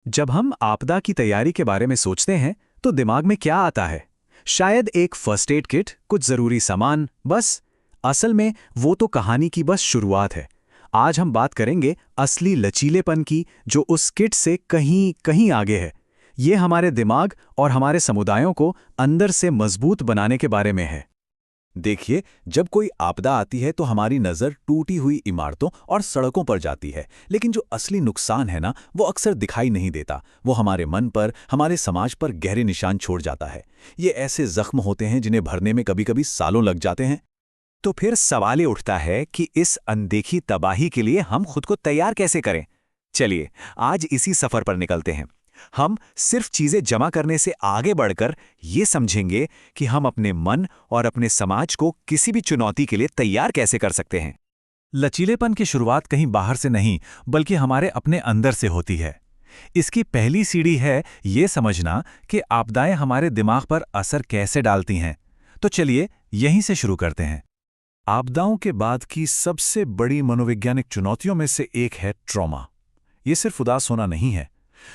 जब हम आपदा की तैयारी के बारे में सोचते हैं तो दिमाग में क्या आता है? शायद एक फर्स्ट एड किट, कुछ जरूरी सामान, बस। असल में वो तो कहानी की बस शुरुआत है। आज हम बात करेंगे असली लचीलेपन की, जो उस किट से कहीं कहीं आगे है। ये हमारे दिमाग और हमारे समुदायों को अंदर से मजबूत बनाने के बारे में है। देखिए, जब कोई आपदा आती है तो हमारी नज़र टूटी हुई इमारतों और सड़कों पर जाती है, लेकिन जो असली नुकसान है ना, वो अक्सर दिखाई नहीं देता। वो हमारे मन पर, हमारे समाज पर गहरे निशान छोड़ जाता है। ये ऐसे जख्म होते हैं जिन्हें भरने में कभी-कभी सालों लग जाते हैं। तो फिर सवाल ये उठता है कि इस अनदेखी तबाही के लिए हम खुद को तैयार कैसे करें। चलिए, आज इसी सफर पर निकलते हैं। हम सिर्फ चीजें जमा करने से आगे बढ़कर ये समझेंगे कि हम अपने मन और अपने समाज को किसी भी चुनौती के लिए तैयार कैसे कर सकते हैं। लचीलेपन की शुरुआत कहीं बाहर से नहीं, बल्कि हमारे अपने अंदर से होती है। इसकी पहली सीढ़ी है ये समझना कि आपदाएं हमारे दिमाग पर असर कैसे डालती हैं। तो चलिए यहीं से शुरू करते हैं। आपदाओं के बाद की सबसे बड़ी मनोवैज्ञानिक चुनौतियों में से एक है ट्रॉमा। ये सिर्फ उदास होना नहीं है।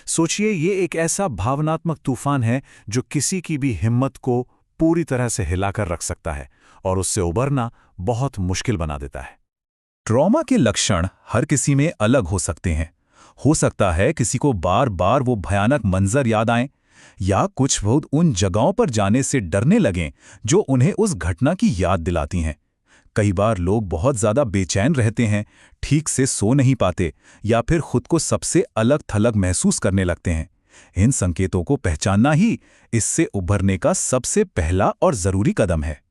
सोचिए, ये एक ऐसा भावनात्मक तूफान है जो किसी की भी हिम्मत को पूरी तरह से हिलाकर रख सकता है और उससे उबरना बहुत मुश्किल बना देता है। ट्रॉमा के लक्षण हर किसी में अलग हो सकते हैं। हो सकता है किसी को बार बार वो भयानक मंजर याद आएं, या कुछ बहुत उन जगहों पर जाने से डरने लगें जो उन्हें उस घटना की याद दिलाती हैं। कई बार लोग बहुत ज्यादा बेचैन रहते हैं, ठीक से सो नहीं पाते, या फिर खुद को सबसे अलग थलग महसूस करने लगते हैं। इन संकेतों को पहचानना ही इससे उभरने का सबसे पहला और जरूरी कदम है।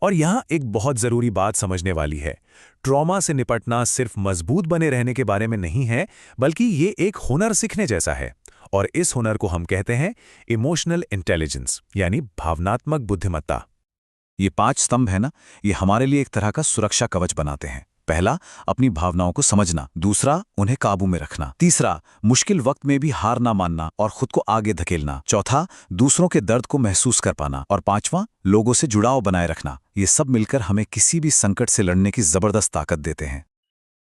और यहाँ एक बहुत जरूरी बात समझने वाली है। ट्रॉमा से निपटना सिर्फ मजबूत बने रहने के बारे में नहीं है, बल्कि ये एक हुनर सीखने जैसा है। और इस हुनर को हम कहते हैं इमोशनल इंटेलिजेंस, यानी भावनात्मक बुद्धिमत्ता। ये 5 स्तंभ है ना, ये हमारे लिए एक तरह का सुरक्षा कवच बनाते हैं। पहला, अपनी भावनाओं को समझना। दूसरा, उन्हें काबू में रखना। तीसरा, मुश्किल वक्त में भी हार ना मानना और खुद को आगे धकेलना। चौथा, दूसरों के दर्द को महसूस कर पाना। और पांचवा, लोगों से जुड़ाव बनाए रखना। ये सब मिलकर हमें किसी भी संकट से लड़ने की जबरदस्त ताकत देते हैं।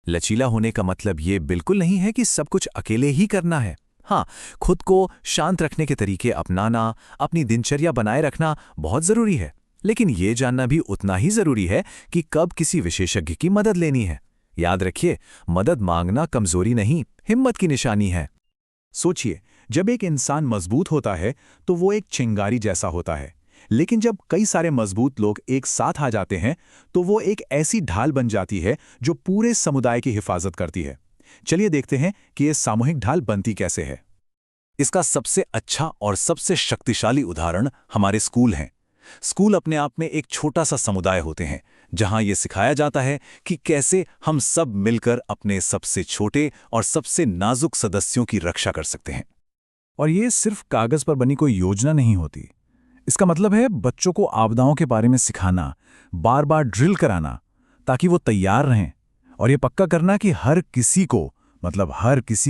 लचीला होने का मतलब ये बिल्कुल नहीं है कि सब कुछ अकेले ही करना है। हाँ, खुद को शांत रखने के तरीके अपनाना, अपनी दिनचर्या बनाए रखना बहुत जरूरी है। लेकिन ये जानना भी उतना ही जरूरी है कि कब किसी विशेषज्ञ की मदद लेनी है। याद रखिए, मदद मांगना कमजोरी नहीं, हिम्मत की निशानी है। सोचिए, जब एक इंसान मजबूत होता है तो वो एक चिंगारी जैसा होता है। लेकिन जब कई सारे मजबूत लोग एक साथ आ जाते हैं तो वो एक ऐसी ढाल बन जाती है जो पूरे समुदाय की हिफाजत करती है। चलिए देखते हैं कि ये सामूहिक ढाल बनती कैसे है। इसका सबसे अच्छा और सबसे शक्तिशाली उदाहरण हमारे स्कूल हैं। स्कूल अपने आप में एक छोटा सा समुदाय होते हैं, जहां यह सिखाया जाता है कि कैसे हम सब मिलकर अपने सबसे छोटे और सबसे नाजुक सदस्यों की रक्षा कर सकते हैं। और ये सिर्फ कागज पर बनी कोई योजना नहीं होती। इसका मतलब है बच्चों को आपदाओं के बारे में सिखाना, बार बार ड्रिल कराना, ताकि वो तैयार रहें। और ये पक्का करना कि हर किसी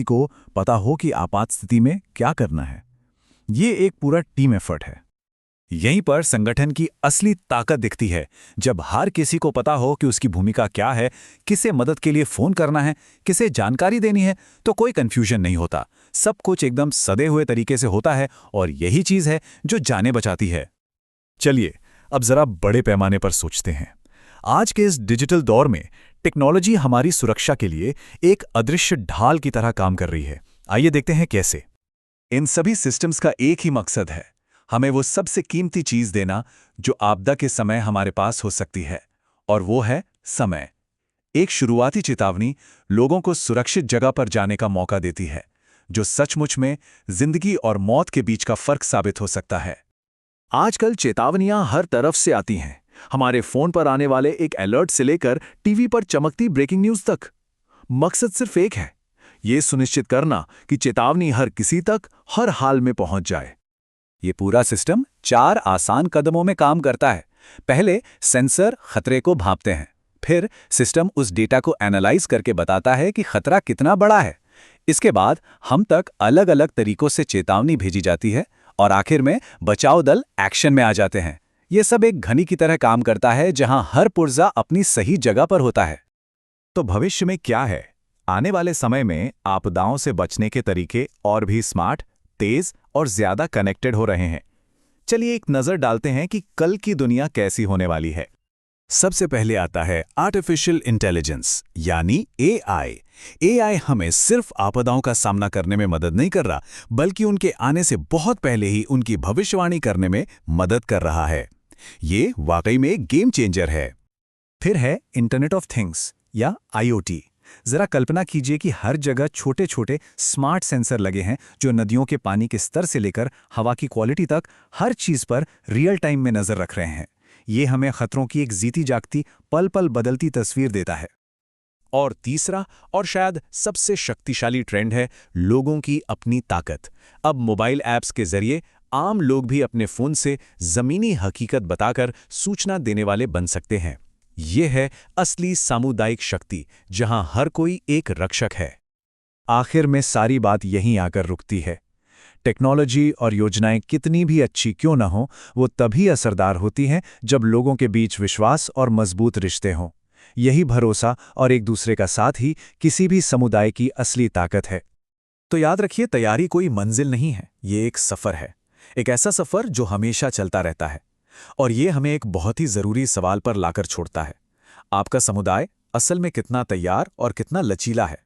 को पता हो कि आपात स्थिति में क्या करना है। ये एक पूरा टीम एफर्ट है। यहीं पर संगठन की असली ताकत दिखती है, जब हर किसी को पता हो कि उसकी भूमिका क्या है, किसे मदद के लिए फोन करना है, किसे जानकारी देनी है, तो कोई कंफ्यूजन नहीं होता। सब कुछ एकदम सदे हुए तरीके से होता है और यही चीज है जो जानें बचाती है। चलिए, अब जरा बड़े पैमाने पर सोचते हैं। आज के इस डिजिटल दौर में टेक्नोलॉजी हमारी सुरक्षा के लिए एक अदृश्य ढाल की तरह काम कर रही है। आइए देखते हैं कैसे। इन सभी सिस्टम्स का एक ही मकसद है, हमें वो सबसे कीमती चीज देना जो आपदा के समय हमारे पास हो सकती है, और वो है समय। एक शुरुआती चेतावनी लोगों को सुरक्षित जगह पर जाने का मौका देती है, जो सचमुच में जिंदगी और मौत के बीच का फर्क साबित हो सकता है। आजकल चेतावनियां हर तरफ से आती हैं, हमारे फोन पर आने वाले एक अलर्ट से लेकर टीवी पर चमकती ब्रेकिंग न्यूज तक। मकसद सिर्फ एक है, ये सुनिश्चित करना कि चेतावनी हर किसी तक हर हाल में पहुंच जाए। ये पूरा सिस्टम 4 आसान कदमों में काम करता है। पहले, सेंसर खतरे को भांपते हैं। फिर सिस्टम उस डेटा को एनालाइज करके बताता है कि खतरा कितना बड़ा है। इसके बाद हम तक अलग अलग तरीकों से चेतावनी भेजी जाती है और आखिर में बचाव दल एक्शन में आ जाते हैं। ये सब एक घड़ी की तरह काम करता है, जहां हर पुर्जा अपनी सही जगह पर होता है। तो भविष्य में क्या है? आने वाले समय में आपदाओं से बचने के तरीके और भी स्मार्ट, तेज और ज्यादा कनेक्टेड हो रहे हैं। चलिए एक नजर डालते हैं कि कल की दुनिया कैसी होने वाली है। सबसे पहले आता है आर्टिफिशियल इंटेलिजेंस यानी एआई। एआई हमें सिर्फ आपदाओं का सामना करने में मदद नहीं कर रहा, बल्कि उनके आने से बहुत पहले ही उनकी भविष्यवाणी करने में मदद कर रहा है। ये वाकई में एक गेम चेंजर है। फिर है इंटरनेट ऑफ थिंग्स या आईओटी। जरा कल्पना कीजिए कि हर जगह छोटे छोटे स्मार्ट सेंसर लगे हैं जो नदियों के पानी के स्तर से लेकर हवा की क्वालिटी तक हर चीज पर रियल टाइम में नजर रख रहे हैं। ये हमें खतरों की एक जीती जागती पल पल बदलती तस्वीर देता है। और तीसरा और शायद सबसे शक्तिशाली ट्रेंड है लोगों की अपनी ताकत। अब मोबाइल ऐप्स के जरिए आम लोग भी अपने फोन से जमीनी हकीकत बताकर सूचना देने वाले बन सकते हैं। ये है असली सामुदायिक शक्ति, जहां हर कोई एक रक्षक है। आखिर में सारी बात यहीं आकर रुकती है। टेक्नोलॉजी और योजनाएं कितनी भी अच्छी क्यों न हो, वो तभी असरदार होती हैं जब लोगों के बीच विश्वास और मजबूत रिश्ते हों। यही भरोसा और एक दूसरे का साथ ही किसी भी समुदाय की असली ताकत है। तो याद रखिए, तैयारी कोई मंजिल नहीं है, ये एक सफर है। एक ऐसा सफर जो हमेशा चलता रहता है। और ये हमें एक बहुत ही जरूरी सवाल पर लाकर छोड़ता है। आपका समुदाय असल में कितना तैयार और कितना लचीला है?